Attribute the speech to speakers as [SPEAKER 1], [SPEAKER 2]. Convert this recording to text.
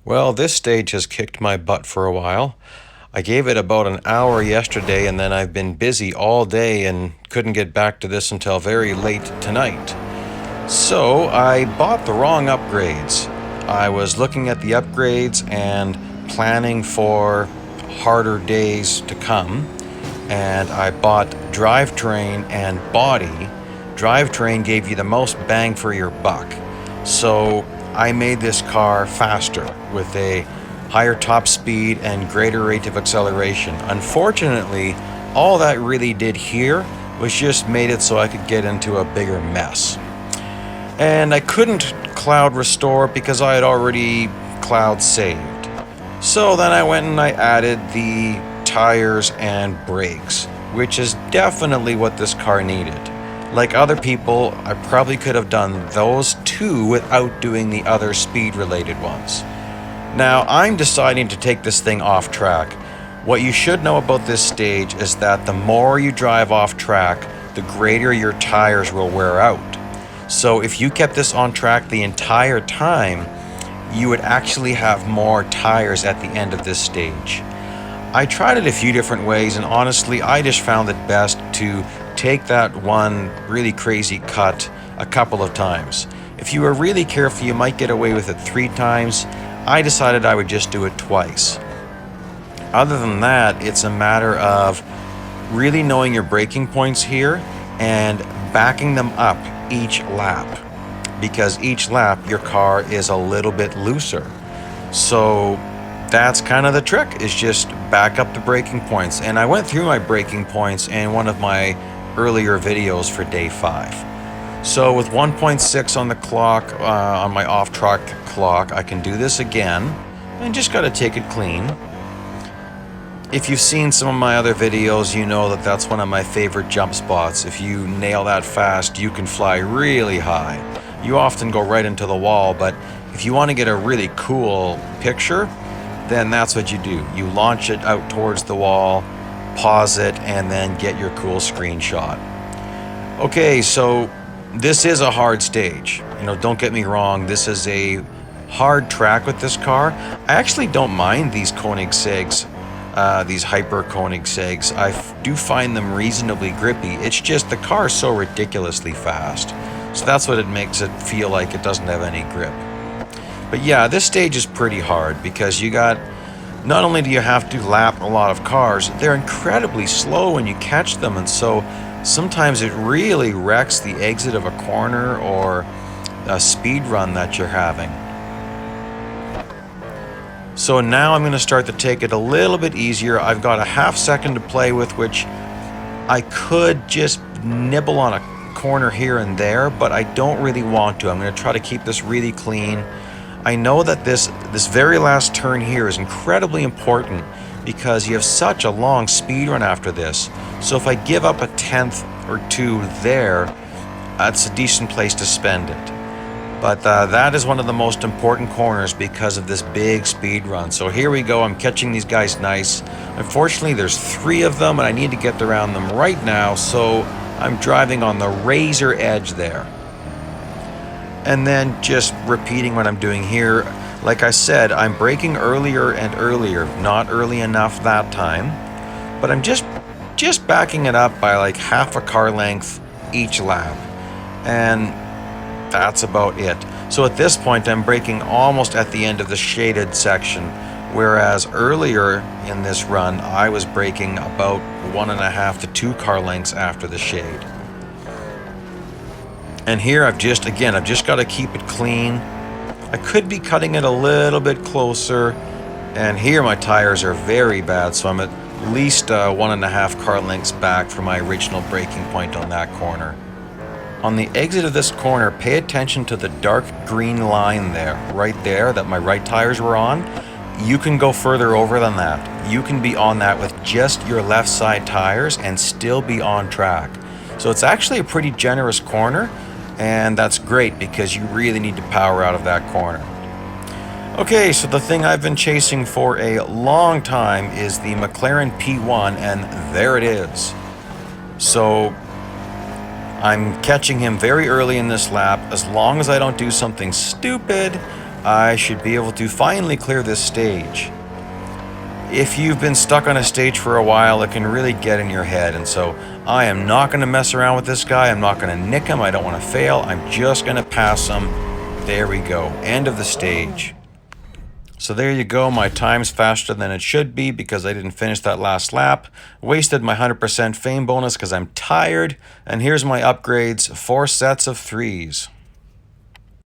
[SPEAKER 1] Well, this stage has kicked my butt for a while. I gave it about an hour yesterday, and then I've been busy all day and couldn't get back to this until very late tonight. So I bought the wrong upgrades. I was looking at the upgrades and planning for harder days to come, and I bought drivetrain and body. Drivetrain gave you the most bang for your buck. So I made this car faster with a higher top speed and greater rate of acceleration. Unfortunately, all that really did here was just made it so I could get into a bigger mess. And I couldn't cloud restore because I had already cloud saved. So then I went and I added the tires and brakes, which is definitely what this car needed. Like other people, I probably could have done those two without doing the other speed related ones. Now, I'm deciding to take this thing off track. What you should know about this stage is that the more you drive off track, the greater your tires will wear out. So if you kept this on track the entire time, you would actually have more tires at the end of this stage. I tried it a few different ways, and honestly, I just found it best to take that one really crazy cut a couple of times. If you were really careful, you might get away with it 3 times. I decided I would just do it twice. Other than that, it's a matter of really knowing your braking points here and backing them up each lap, because each lap your car is a little bit looser. So that's kind of the trick, is just back up the braking points. And I went through my braking points in one of my earlier videos for day 5. So with 1.6 on the clock, on my off-track clock, I can do this again and just got to take it clean. If you've seen some of my other videos, you know that that's one of my favorite jump spots. If you nail that fast, you can fly really high. You often go right into the wall, but if you want to get a really cool picture, then that's what you do. You launch it out towards the wall, pause it, and then get your cool screenshot. Okay, so this is a hard stage. Don't get me wrong, this is a hard track with this car. I actually don't mind these Koenigsegg's, these Hyper Koenigsegg's. I do find them reasonably grippy. It's just the car is so ridiculously fast. So that's what it makes it feel like it doesn't have any grip. But yeah, this stage is pretty hard because not only do you have to lap a lot of cars, they're incredibly slow when you catch them, and so sometimes it really wrecks the exit of a corner or a speed run that you're having. So now I'm going to start to take it a little bit easier. I've got a half second to play with, which I could just nibble on a corner here and there, but I don't really want to. I'm going to try to keep this really clean. I know that this very last turn here is incredibly important because you have such a long speed run after this. So if I give up a 10th or 2 there, that's a decent place to spend it. But that is one of the most important corners because of this big speed run. So here we go. I'm catching these guys nice. Unfortunately, there's 3 of them, and I need to get around them right now. So I'm driving on the razor edge there. And then just repeating what I'm doing here. Like I said, I'm braking earlier and earlier. Not early enough that time. But I'm just backing it up by like half a car length each lap. And that's about it. So at this point, I'm braking almost at the end of the shaded section, whereas earlier in this run, I was braking about 1.5 to 2 car lengths after the shade. And here I've just got to keep it clean. I could be cutting it a little bit closer, and here my tires are very bad, so I'm at least 1.5 car lengths back from my original braking point on that corner. On the exit of this corner, pay attention to the dark green line there, right there, that my right tires were on. You can go further over than that. You can be on that with just your left side tires and still be on track. So it's actually a pretty generous corner, and that's great because you really need to power out of that corner. Okay, so the thing I've been chasing for a long time is the McLaren P1, and there it is. So I'm catching him very early in this lap. As long as I don't do something stupid, I should be able to finally clear this stage. If you've been stuck on a stage for a while, it can really get in your head, and so I am not going to mess around with this guy. I'm not going to nick him. I don't want to fail. I'm just going to pass him. There we go. End of the stage. So there you go. My time's faster than it should be because I didn't finish that last lap. Wasted my 100% fame bonus because I'm tired. And here's my upgrades. 4 sets of 3s.